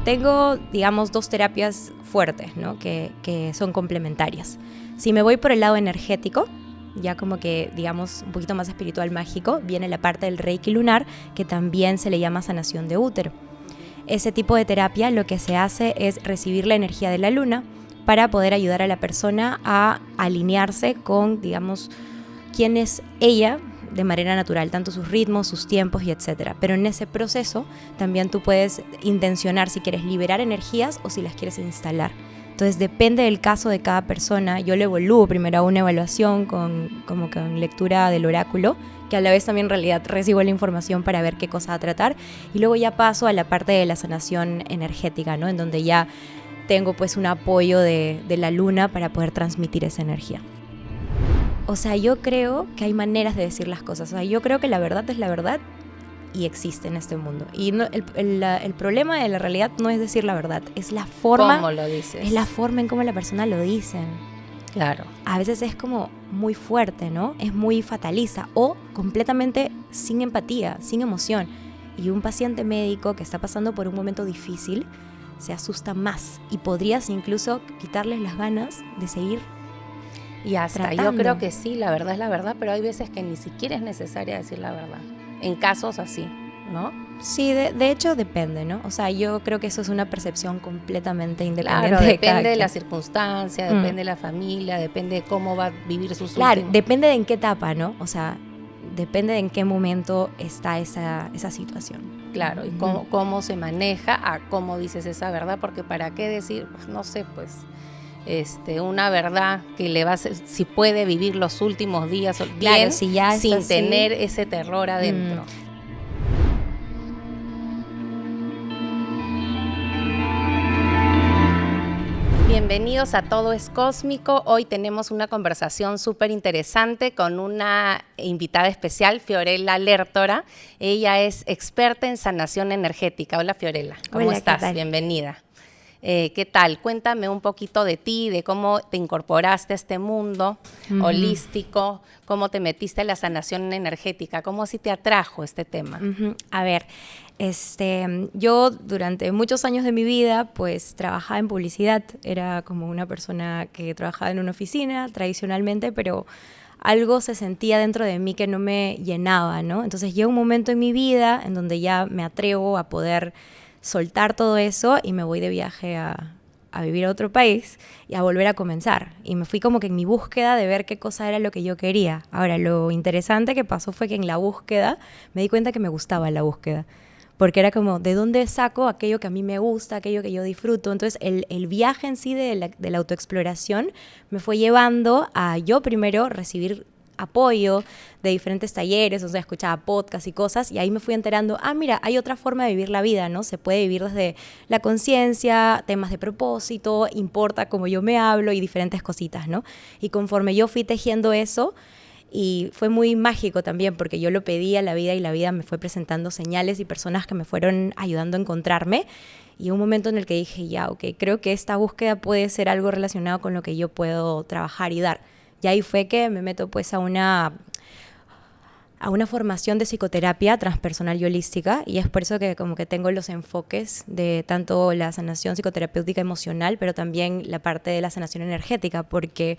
tengo, digamos, dos terapias fuertes, ¿no? Que son complementarias. Si me voy por el lado energético, ya como que, digamos, un poquito más espiritual mágico, viene la parte del Reiki lunar, que también se le llama sanación de útero. Ese tipo de terapia lo que se hace es recibir la energía de la luna para poder ayudar a la persona a alinearse con, digamos, quién es ella de manera natural, tanto sus ritmos, sus tiempos y etcétera. Pero en ese proceso también tú puedes intencionar si quieres liberar energías o si las quieres instalar. Entonces depende del caso de cada persona. Yo lo evalúo primero a una evaluación con lectura del oráculo, que a la vez también en realidad recibo la información para ver qué cosa va a tratar, y luego ya paso a la parte de la sanación energética, ¿no? En donde ya tengo pues un apoyo de la luna para poder transmitir esa energía. O sea, yo creo que hay maneras de decir las cosas. O sea, yo creo que la verdad es la verdad y existe en este mundo. Y no, el problema de la realidad no es decir la verdad, es la forma. ¿Cómo lo dices? Es la forma en cómo la persona lo dice. Claro. A veces es como muy fuerte, ¿no? Es muy fatalista o completamente sin empatía, sin emoción. Y un paciente médico que está pasando por un momento difícil se asusta más y podrías incluso quitarles las ganas de seguir y hasta tratando. Yo creo que sí, la verdad es la verdad, pero hay veces que ni siquiera es necesaria decir la verdad, en casos así, ¿no? Sí, de hecho depende, ¿no? O sea, yo creo que eso es una percepción completamente independiente. Claro, de cada depende de quien. la circunstancia, depende de la familia, depende de cómo va a vivir sus Claro, últimos... depende de en qué etapa, ¿no? O sea, depende de en qué momento está esa situación. Claro, y cómo se maneja a cómo dices esa verdad, porque para qué decir, pues, no sé, pues... una verdad que le va a hacer, si puede vivir los últimos días bien, claro, si ya sin así, tener ese terror adentro. Bienvenidos a Todo es Cósmico. Hoy tenemos una conversación súper interesante con una invitada especial, Fiorella Lertora. Ella es experta en sanación energética. Hola, Fiorella. ¿Cómo estás? ¿Qué tal? Bienvenida. ¿Qué tal? Cuéntame un poquito de ti, de cómo te incorporaste a este mundo holístico, cómo te metiste en la sanación energética, cómo así te atrajo este tema. A ver, yo durante muchos años de mi vida pues trabajaba en publicidad, era como una persona que trabajaba en una oficina tradicionalmente, pero algo se sentía dentro de mí que no me llenaba, ¿no? Entonces llega un momento en mi vida en donde ya me atrevo a poder soltar todo eso y me voy de viaje a vivir a otro país y a volver a comenzar. Y me fui como que en mi búsqueda de ver qué cosa era lo que yo quería. Ahora, lo interesante que pasó fue que en la búsqueda me di cuenta que me gustaba la búsqueda. Porque era como, ¿de dónde saco aquello que a mí me gusta, aquello que yo disfruto? Entonces, el viaje en sí de la autoexploración me fue llevando a yo primero recibir apoyo de diferentes talleres, o sea, escuchaba podcasts y cosas, y ahí me fui enterando, mira, hay otra forma de vivir la vida, ¿no? Se puede vivir desde la conciencia, temas de propósito, importa cómo yo me hablo y diferentes cositas, ¿no? Y conforme yo fui tejiendo eso, y fue muy mágico también porque yo lo pedí a la vida y la vida me fue presentando señales y personas que me fueron ayudando a encontrarme. Y un momento en el que dije, ya, ok, creo que esta búsqueda puede ser algo relacionado con lo que yo puedo trabajar y dar. Y ahí fue que me meto pues a una formación de psicoterapia transpersonal y holística, y es por eso que como que tengo los enfoques de tanto la sanación psicoterapéutica emocional, pero también la parte de la sanación energética, porque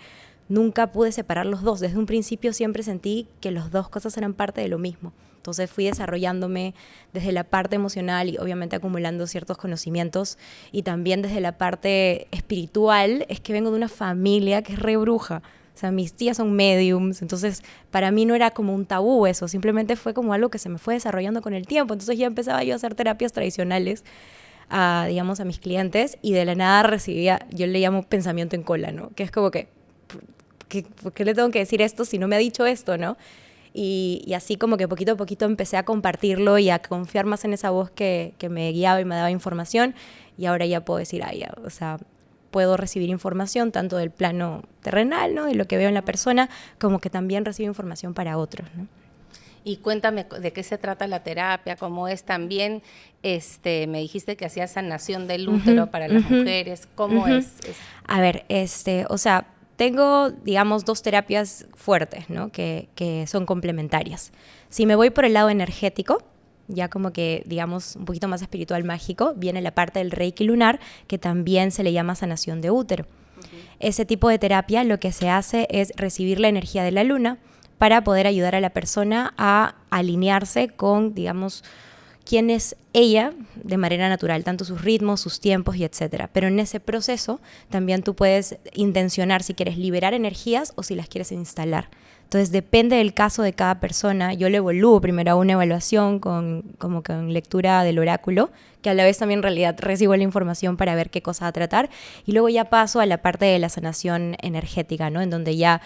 nunca pude separar los dos. Desde un principio siempre sentí que las dos cosas eran parte de lo mismo. Entonces fui desarrollándome desde la parte emocional y obviamente acumulando ciertos conocimientos, y también desde la parte espiritual. Es que vengo de una familia que es re bruja. O sea, mis tías son mediums, entonces para mí no era como un tabú eso, simplemente fue como algo que se me fue desarrollando con el tiempo. Entonces ya empezaba yo a hacer terapias tradicionales a mis clientes, y de la nada recibía, yo le llamo pensamiento en cola, ¿no? Que es como que, ¿por qué le tengo que decir esto si no me ha dicho esto, no? Y así como que poquito a poquito empecé a compartirlo y a confiar más en esa voz que me guiaba y me daba información, y ahora ya puedo decir, o sea, puedo recibir información tanto del plano terrenal, ¿no? De lo que veo en la persona, como que también recibo información para otros, ¿no? Y cuéntame de qué se trata la terapia, cómo es también, me dijiste que hacías sanación del útero para las mujeres, ¿cómo es? A ver, o sea, tengo, digamos, dos terapias fuertes, ¿no? Que son complementarias. Si me voy por el lado energético, ya como que, digamos, un poquito más espiritual, mágico, viene la parte del Reiki lunar, que también se le llama sanación de útero. Ese tipo de terapia lo que se hace es recibir la energía de la luna para poder ayudar a la persona a alinearse con, digamos, quién es ella de manera natural, tanto sus ritmos, sus tiempos y etcétera. Pero en ese proceso también tú puedes intencionar si quieres liberar energías o si las quieres instalar. Entonces depende del caso de cada persona. Yo lo evalúo primero a una evaluación como con lectura del oráculo, que a la vez también en realidad recibo la información para ver qué cosa va a tratar, y luego ya paso a la parte de la sanación energética, ¿no? En donde ya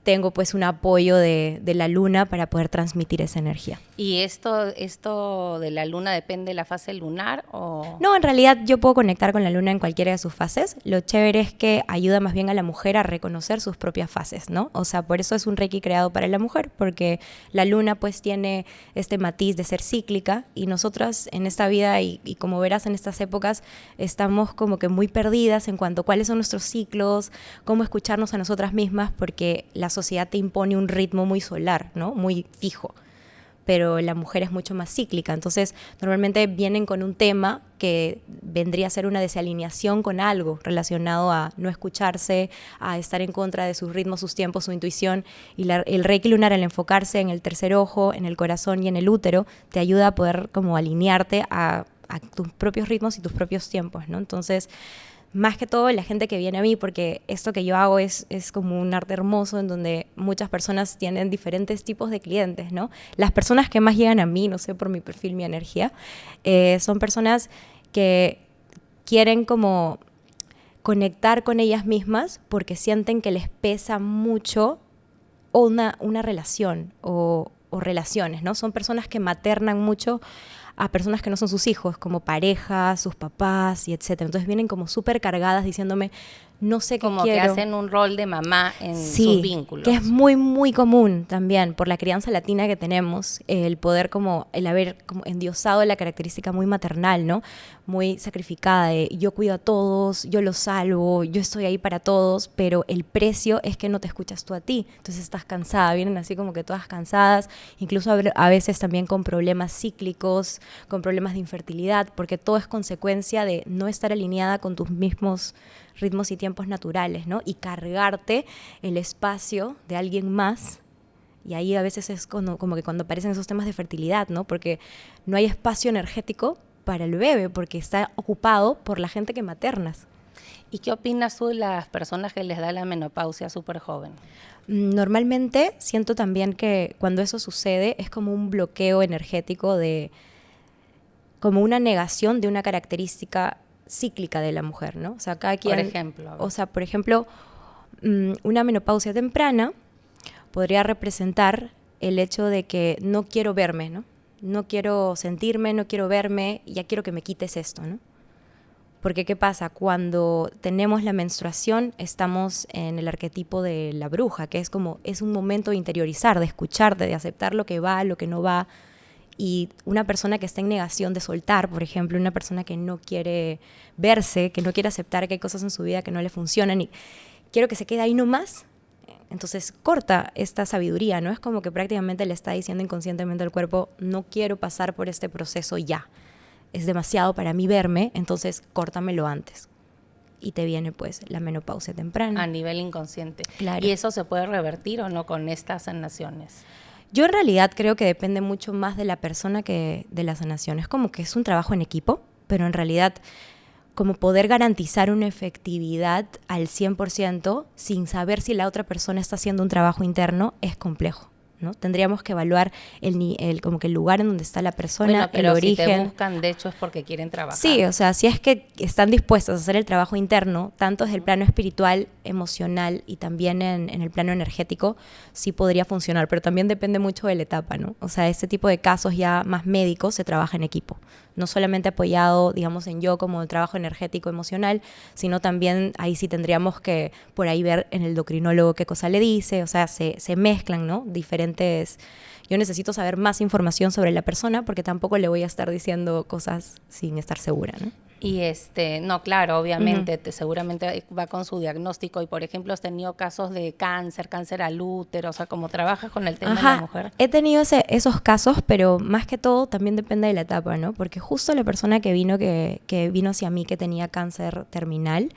tengo pues un apoyo de la luna para poder transmitir esa energía. ¿Y esto de la luna depende de la fase lunar o...? No, en realidad yo puedo conectar con la luna en cualquiera de sus fases. Lo chévere es que ayuda más bien a la mujer a reconocer sus propias fases, ¿no? O sea, por eso es un Reiki creado para la mujer, porque la luna pues tiene este matiz de ser cíclica, y nosotras en esta vida y como verás en estas épocas estamos como que muy perdidas en cuanto a cuáles son nuestros ciclos, cómo escucharnos a nosotras mismas, porque la sociedad te impone un ritmo muy solar, ¿no? Muy fijo. Pero la mujer es mucho más cíclica. Entonces, normalmente vienen con un tema que vendría a ser una desalineación con algo relacionado a no escucharse, a estar en contra de sus ritmos, sus tiempos, su intuición. Y el Reiki lunar, al enfocarse en el tercer ojo, en el corazón y en el útero, te ayuda a poder como alinearte a tus propios ritmos y tus propios tiempos, ¿no? Entonces, más que todo la gente que viene a mí, porque esto que yo hago es como un arte hermoso en donde muchas personas tienen diferentes tipos de clientes, ¿no? Las personas que más llegan a mí, no sé, por mi perfil, mi energía, son personas que quieren como conectar con ellas mismas porque sienten que les pesa mucho una relación o relaciones, ¿no? Son personas que maternan mucho a personas que no son sus hijos, como parejas, sus papás y etcétera. Entonces vienen como súper cargadas diciéndome, no sé qué como quiero. que hacen un rol de mamá en Sí, sus vínculos. Que es muy, muy común también por la crianza latina que tenemos, el poder como, el haber como endiosado la característica muy maternal, ¿no? Muy sacrificada de yo cuido a todos, yo los salvo, yo estoy ahí para todos, pero el precio es que no te escuchas tú a ti. Entonces estás cansada, vienen así como que todas cansadas, incluso a veces también con problemas cíclicos, con problemas de infertilidad, porque todo es consecuencia de no estar alineada con tus mismos ritmos y tiempos naturales, ¿no? Y cargarte el espacio de alguien más. Y ahí a veces es como que cuando aparecen esos temas de fertilidad, ¿no? Porque no hay espacio energético para el bebé, porque está ocupado por la gente que maternas. ¿Y qué opinas tú de las personas que les da la menopausia súper joven? Normalmente siento también que cuando eso sucede es como un bloqueo energético como una negación de una característica cíclica de la mujer, ¿no? O sea, cada quien... por ejemplo, una menopausia temprana podría representar el hecho de que no quiero verme, ¿no? No quiero sentirme, no quiero verme, ya quiero que me quites esto, ¿no? Porque ¿qué pasa? Cuando tenemos la menstruación estamos en el arquetipo de la bruja, que es un momento de interiorizar, de escucharte, de aceptar lo que va, lo que no va. Y una persona que está en negación de soltar, por ejemplo, una persona que no quiere verse, que no quiere aceptar que hay cosas en su vida que no le funcionan y quiero que se quede ahí nomás, entonces corta esta sabiduría, ¿no? Es como que prácticamente le está diciendo inconscientemente al cuerpo, no quiero pasar por este proceso ya, es demasiado para mí verme, entonces córtamelo antes. Y te viene pues la menopausia temprana. A nivel inconsciente. Claro. ¿Y eso se puede revertir o no con estas sanaciones? Yo en realidad creo que depende mucho más de la persona que de la sanación. Es como que es un trabajo en equipo, pero en realidad como poder garantizar una efectividad al 100% sin saber si la otra persona está haciendo un trabajo interno es complejo, ¿no? Tendríamos que evaluar como que el lugar en donde está la persona, bueno, pero el origen. Si te buscan, de hecho, es porque quieren trabajar. Sí, o sea, si es que están dispuestos a hacer el trabajo interno, tanto desde el plano espiritual, emocional y también en el plano energético, sí podría funcionar, pero también depende mucho de la etapa, ¿no? O sea, este tipo de casos ya más médicos se trabaja en equipo. No solamente apoyado, digamos, en yo como el trabajo energético, emocional, sino también ahí sí tendríamos que por ahí ver en el endocrinólogo qué cosa le dice, o sea, se mezclan, ¿no? Diferentes, yo necesito saber más información sobre la persona porque tampoco le voy a estar diciendo cosas sin estar segura, ¿no? Y no, claro, obviamente, seguramente va con su diagnóstico. Y por ejemplo, has tenido casos de cáncer al útero, o sea, como trabajas con el tema de la mujer. He tenido esos casos, pero más que todo también depende de la etapa, ¿no? Porque justo la persona que vino hacia mí que tenía cáncer terminal,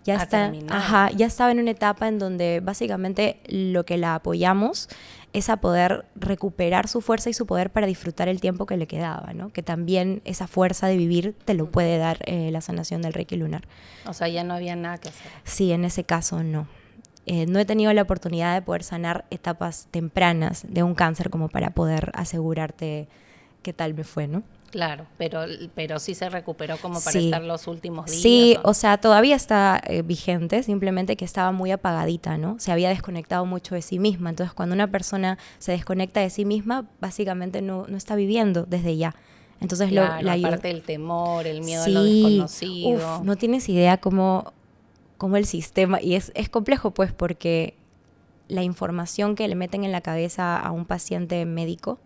ya estaba en una etapa en donde básicamente lo que la apoyamos es a poder recuperar su fuerza y su poder para disfrutar el tiempo que le quedaba, ¿no? Que también esa fuerza de vivir te lo puede dar la sanación del Reiki lunar. O sea, ya no había nada que hacer. Sí, en ese caso no. No he tenido la oportunidad de poder sanar etapas tempranas de un cáncer como para poder asegurarte qué tal me fue, ¿no? Claro, pero sí se recuperó como para estar los últimos días. Sí, o sea, todavía está vigente, simplemente que estaba muy apagadita, ¿no? Se había desconectado mucho de sí misma. Entonces, cuando una persona se desconecta de sí misma, básicamente no está viviendo desde ya. Entonces, claro, aparte del temor, el miedo a lo desconocido. No tienes idea cómo el sistema, y es complejo pues porque la información que le meten en la cabeza a un paciente médico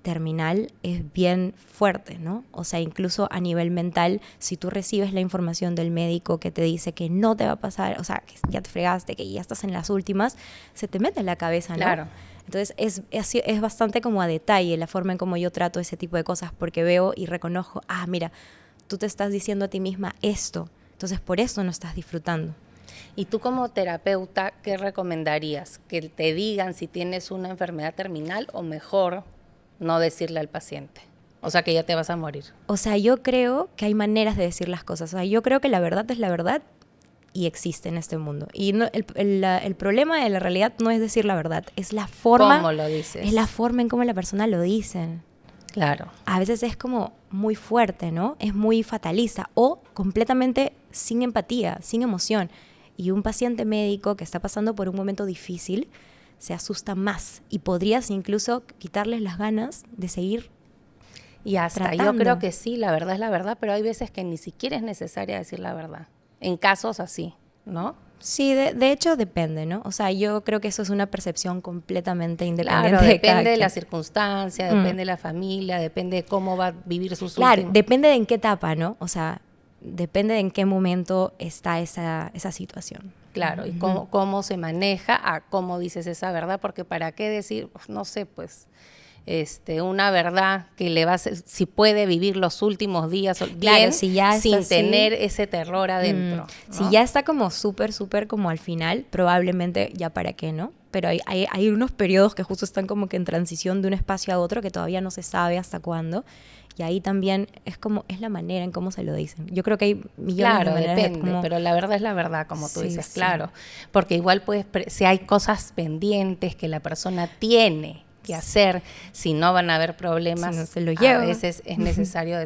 terminal es bien fuerte, ¿no? O sea, incluso a nivel mental, si tú recibes la información del médico que te dice que no te va a pasar, o sea, que ya te fregaste, que ya estás en las últimas, se te mete en la cabeza, ¿no? Claro. Entonces es bastante como a detalle la forma en cómo yo trato ese tipo de cosas, porque veo y reconozco, mira, tú te estás diciendo a ti misma esto, entonces por eso no estás disfrutando. Y tú como terapeuta, ¿qué recomendarías? ¿Que te digan si tienes una enfermedad terminal o mejor no decirle al paciente? O sea, que ya te vas a morir. O sea, yo creo que hay maneras de decir las cosas. O sea, yo creo que la verdad es la verdad y existe en este mundo. Y no, el problema de la realidad no es decir la verdad, es la forma. ¿Cómo lo dices? Es la forma en cómo la persona lo dice. Claro. A veces es como muy fuerte, ¿no? Es muy fatalista o completamente sin empatía, sin emoción. Y un paciente médico que está pasando por un momento difícil se asusta más y podrías incluso quitarles las ganas de seguir y hasta tratando. Yo creo que sí, la verdad es la verdad, pero hay veces que ni siquiera es necesaria decir la verdad, en casos así, ¿no? Sí, de hecho depende, ¿no? O sea, yo creo que eso es una percepción completamente independiente. Claro, de cada depende de quien. La circunstancia, depende de la familia, depende de cómo va a vivir sus Claro, últimos. depende de en qué etapa, ¿no? O sea, depende de en qué momento está esa situación. Claro, y cómo se maneja a cómo dices esa verdad, porque para qué decir, no sé, pues, una verdad que le va a hacer, si puede vivir los últimos días bien, claro, si ya sin así, tener ese terror adentro. ¿No? Si ya está como súper como al final, probablemente ya para qué, ¿no? Pero hay unos periodos que justo están como que en transición de un espacio a otro que todavía no se sabe hasta cuándo. Y ahí también es la manera en cómo se lo dicen. Yo creo que hay millones de maneras. Claro, depende, pero la verdad es la verdad, como tú dices, sí. claro. Porque igual si hay cosas pendientes que la persona tiene que hacer, si no van a haber problemas, si no se lo lleva. A veces es necesario,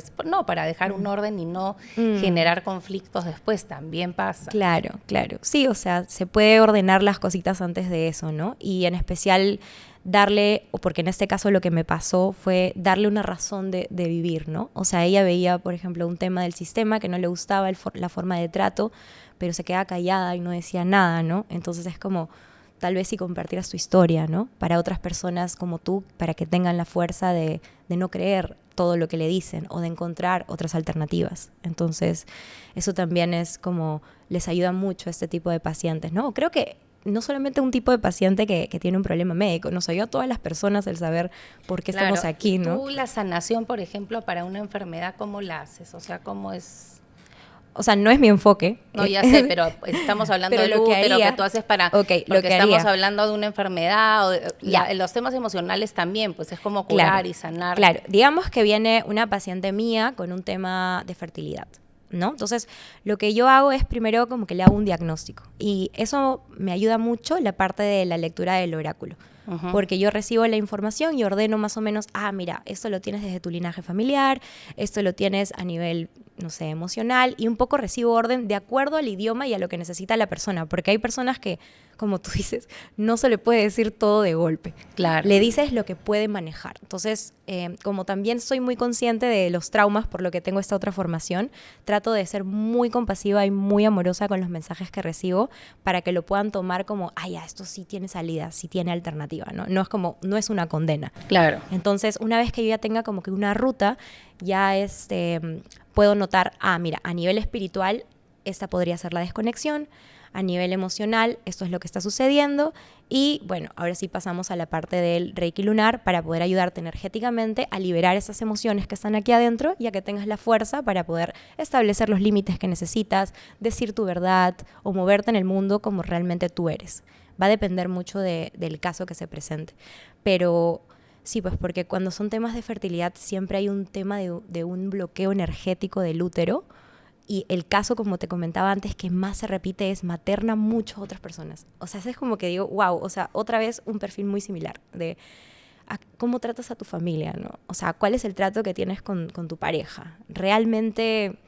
para dejar un orden y no generar conflictos después, también pasa. Claro. Sí, o sea, se puede ordenar las cositas antes de eso, ¿no? Y en especial porque en este caso lo que me pasó fue darle una razón de vivir, ¿no? O sea, ella veía, por ejemplo, un tema del sistema que no le gustaba la forma de trato, pero se quedaba callada y no decía nada, ¿no? Entonces es como, tal vez si compartieras tu historia, ¿no? Para otras personas como tú, para que tengan la fuerza de no creer todo lo que le dicen o de encontrar otras alternativas. Entonces, eso también es como, les ayuda mucho a este tipo de pacientes, ¿no? Creo que no solamente un tipo de paciente que tiene un problema médico, nos ayuda a todas las personas el saber por qué estamos aquí, ¿no? Tú la sanación, por ejemplo, para una enfermedad, ¿cómo la haces? O sea, ¿cómo es? O sea, no es mi enfoque. No, ya sé, pero estamos hablando del útero, que tú haces porque estamos hablando de una enfermedad, los temas emocionales también, pues es como curar y sanar. Claro, digamos que viene una paciente mía con un tema de fertilidad, ¿no? Entonces, lo que yo hago es primero como que le hago un diagnóstico y eso me ayuda mucho la parte de la lectura del oráculo. Porque yo recibo la información y ordeno más o menos, mira, esto lo tienes desde tu linaje familiar, esto lo tienes a nivel, no sé, emocional, y un poco recibo orden de acuerdo al idioma y a lo que necesita la persona, porque hay personas que, como tú dices, no se le puede decir todo de golpe. Claro. Le dices lo que puede manejar. Entonces, como también soy muy consciente de los traumas, por lo que tengo esta otra formación, trato de ser muy compasiva y muy amorosa con los mensajes que recibo para que lo puedan tomar como, ya, esto sí tiene salida, sí tiene alternativa. alternativa, ¿no? No es una condena. Claro. Entonces, una vez que yo ya tenga como que una ruta, ya puedo notar, mira, a nivel espiritual, esta podría ser la desconexión, a nivel emocional, esto es lo que está sucediendo, y bueno, ahora sí pasamos a la parte del Reiki lunar para poder ayudarte energéticamente a liberar esas emociones que están aquí adentro, ya que tengas la fuerza para poder establecer los límites que necesitas, decir tu verdad o moverte en el mundo como realmente tú eres. Va a depender mucho del caso que se presente, pero sí, pues porque cuando son temas de fertilidad siempre hay un tema de un bloqueo energético del útero. Y el caso, como te comentaba antes, que más se repite es materna mucho a otras personas. O sea, es como que digo, wow, o sea, otra vez un perfil muy similar de cómo tratas a tu familia, ¿no? O sea, cuál es el trato que tienes con tu pareja. ¿Realmente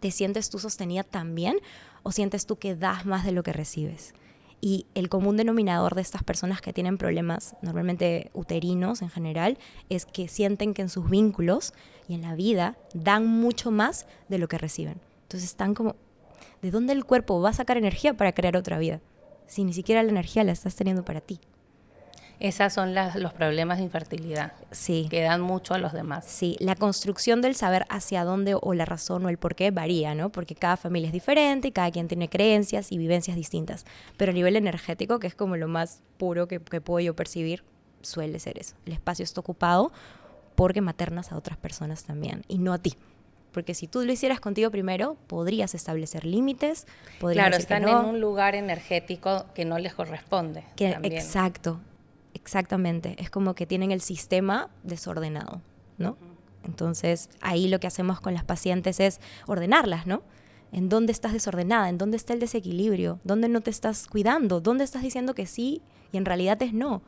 te sientes tú sostenida también o sientes tú que das más de lo que recibes? Y el común denominador de estas personas que tienen problemas, normalmente uterinos en general, es que sienten que en sus vínculos y en la vida dan mucho más de lo que reciben. Entonces están como, ¿de dónde el cuerpo va a sacar energía para crear otra vida? Si ni siquiera la energía la estás teniendo para ti. Esas son los problemas de infertilidad, sí, que dan mucho a los demás. Sí, la construcción del saber hacia dónde o la razón o el por qué varía, ¿no? Porque cada familia es diferente y cada quien tiene creencias y vivencias distintas. Pero a nivel energético, que es como lo más puro que puedo yo percibir, suele ser eso. El espacio está ocupado porque maternas a otras personas también y no a ti. Porque si tú lo hicieras contigo primero, podrías establecer límites, podrías Claro, decir están que no, en un lugar energético que no les corresponde. Exacto. Exactamente, es como que tienen el sistema desordenado, ¿no? Entonces, ahí lo que hacemos con las pacientes es ordenarlas, ¿no? ¿En dónde estás desordenada? ¿En dónde está el desequilibrio? ¿Dónde no te estás cuidando? ¿Dónde estás diciendo que sí y en realidad es no?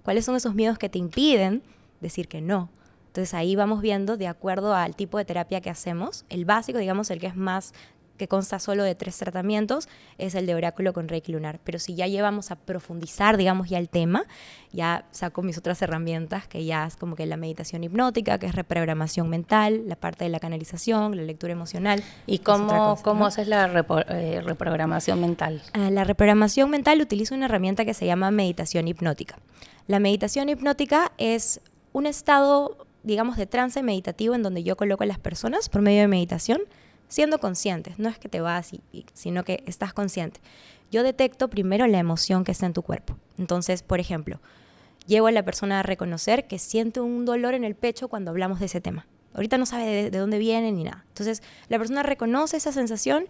¿Cuáles son esos miedos que te impiden decir que no? Entonces, ahí vamos viendo, de acuerdo al tipo de terapia que hacemos, el básico, digamos, el que es más, que consta solo de 3 tratamientos, es el de oráculo con Reiki lunar. Pero si ya llevamos a profundizar, digamos, ya el tema, ya saco mis otras herramientas, que ya es como que la meditación hipnótica, que es reprogramación mental, la parte de la canalización, la lectura emocional. ¿Y cómo haces la reprogramación mental? La reprogramación mental utiliza una herramienta que se llama meditación hipnótica. La meditación hipnótica es un estado, digamos, de trance meditativo en donde yo coloco a las personas por medio de meditación, siendo conscientes, no es que te vas, sino que estás consciente. Yo detecto primero la emoción que está en tu cuerpo. Entonces, por ejemplo, llevo a la persona a reconocer que siente un dolor en el pecho cuando hablamos de ese tema. Ahorita no sabe de dónde viene ni nada. Entonces, la persona reconoce esa sensación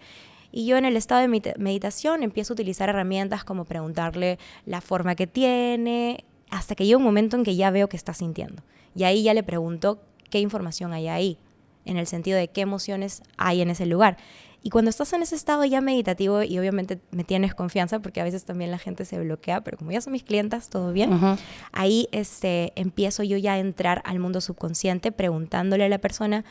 y yo en el estado de meditación empiezo a utilizar herramientas como preguntarle la forma que tiene, hasta que llega un momento en que ya veo que está sintiendo. Y ahí ya le pregunto qué información hay ahí, en el sentido de qué emociones hay en ese lugar. Y cuando estás en ese estado ya meditativo y obviamente me tienes confianza, porque a veces también la gente se bloquea, pero como ya son mis clientas, todo bien, ahí empiezo yo ya a entrar al mundo subconsciente preguntándole a la persona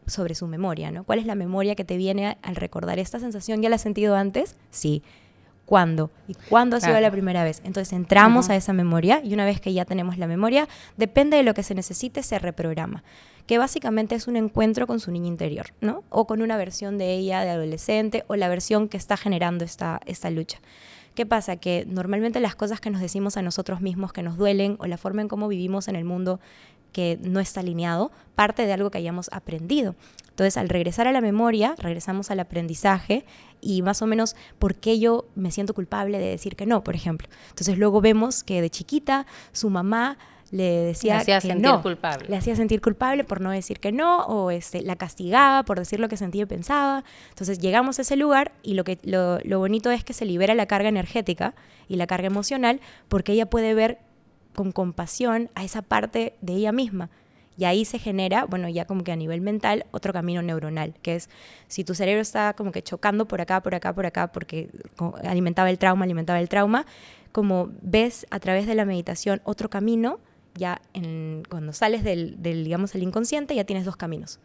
sobre su memoria, ¿no? ¿Cuál es la memoria que te viene al recordar esta sensación? ¿Ya la has sentido antes? Sí. ¿Cuándo? ¿Y cuándo ha sido la primera vez? Entonces entramos a esa memoria y una vez que ya tenemos la memoria, depende de lo que se necesite, se reprograma. Que básicamente es un encuentro con su niña interior, ¿no? O con una versión de ella de adolescente o la versión que está generando esta lucha. ¿Qué pasa? Que normalmente las cosas que nos decimos a nosotros mismos que nos duelen o la forma en cómo vivimos en el mundo que no está alineado, parte de algo que hayamos aprendido. Entonces, al regresar a la memoria, regresamos al aprendizaje y más o menos por qué yo me siento culpable de decir que no, por ejemplo. Entonces, luego vemos que de chiquita su mamá le decía le hacía que sentir no, culpable. le hacía sentir culpable por no decir que no, o la castigaba por decir lo que sentía y pensaba. Entonces llegamos a ese lugar y lo bonito es que se libera la carga energética y la carga emocional porque ella puede ver con compasión a esa parte de ella misma. Y ahí se genera, bueno, ya como que a nivel mental, otro camino neuronal, que es si tu cerebro está como que chocando por acá, porque alimentaba el trauma, como ves a través de la meditación otro camino, ya cuando sales digamos, el inconsciente, ya tienes 2 caminos.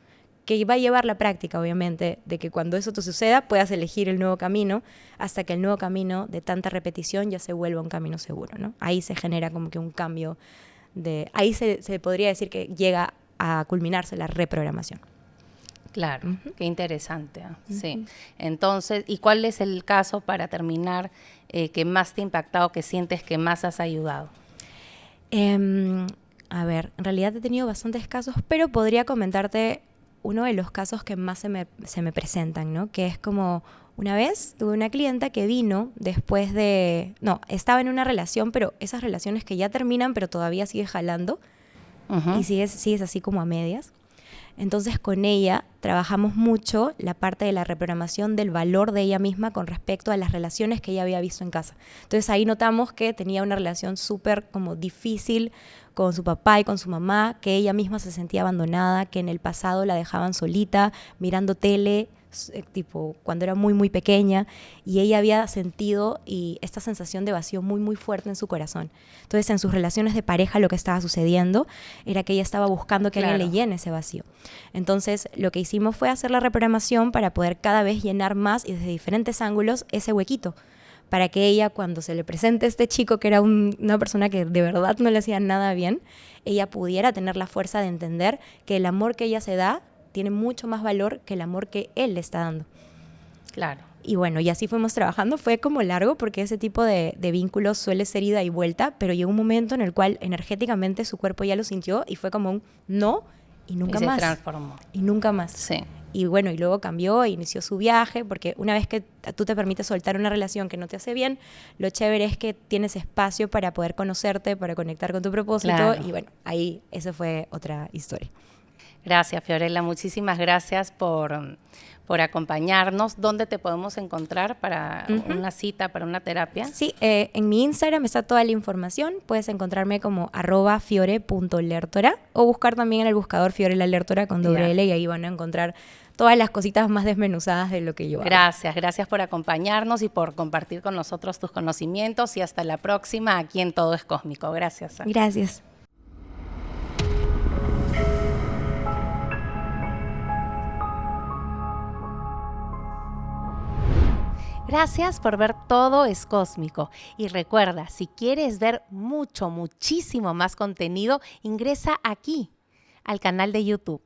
Que va a llevar la práctica, obviamente, de que cuando eso te suceda puedas elegir el nuevo camino hasta que el nuevo camino de tanta repetición ya se vuelva un camino seguro, ¿no? Ahí se genera como que un cambio ahí se podría decir que llega a culminarse la reprogramación. Claro, qué interesante. Sí. Entonces, ¿y cuál es el caso, para terminar, que más te ha impactado, que sientes que más has ayudado? A ver, en realidad he tenido bastantes casos, pero podría comentarte uno de los casos que más se me presentan, ¿no? Que es como una vez tuve una clienta que vino después de... No, estaba en una relación, pero esas relaciones que ya terminan, pero todavía sigue jalando y sigues así como a medias. Entonces con ella trabajamos mucho la parte de la reprogramación del valor de ella misma con respecto a las relaciones que ella había visto en casa. Entonces ahí notamos que tenía una relación súper como difícil con su papá y con su mamá, que ella misma se sentía abandonada, que en el pasado la dejaban solita, mirando tele, tipo cuando era muy pequeña, y ella había sentido esta sensación de vacío muy fuerte en su corazón. Entonces en sus relaciones de pareja lo que estaba sucediendo era que ella estaba buscando que alguien le llene ese vacío. Entonces lo que hicimos fue hacer la reprogramación para poder cada vez llenar más y desde diferentes ángulos ese huequito, para que ella, cuando se le presente este chico que era una persona que de verdad no le hacía nada bien, ella pudiera tener la fuerza de entender que el amor que ella se da tiene mucho más valor que el amor que él le está dando. Claro. Y bueno, y así fuimos trabajando. Fue como largo porque ese tipo de vínculos suele ser ida y vuelta, pero llegó un momento en el cual energéticamente su cuerpo ya lo sintió y fue como un no y nunca más. Y se transformó. Y nunca más. Sí. Y bueno, y luego cambió e inició su viaje, porque una vez que tú te permites soltar una relación que no te hace bien, lo chévere es que tienes espacio para poder conocerte, para conectar con tu propósito. Claro. Y bueno, ahí eso fue otra historia. Gracias, Fiorella. Muchísimas gracias por acompañarnos. ¿Dónde te podemos encontrar para una cita, para una terapia? Sí, en mi Instagram está toda la información. Puedes encontrarme como @fiore.lertora o buscar también en el buscador Fiorella Lertora con doble L y ahí van a encontrar todas las cositas más desmenuzadas de lo que yo hago. Gracias por acompañarnos y por compartir con nosotros tus conocimientos y hasta la próxima aquí en Todo es Cósmico. Gracias. Gracias. Gracias por ver Todo es Cósmico. Y recuerda, si quieres ver muchísimo más contenido, ingresa aquí al canal de YouTube.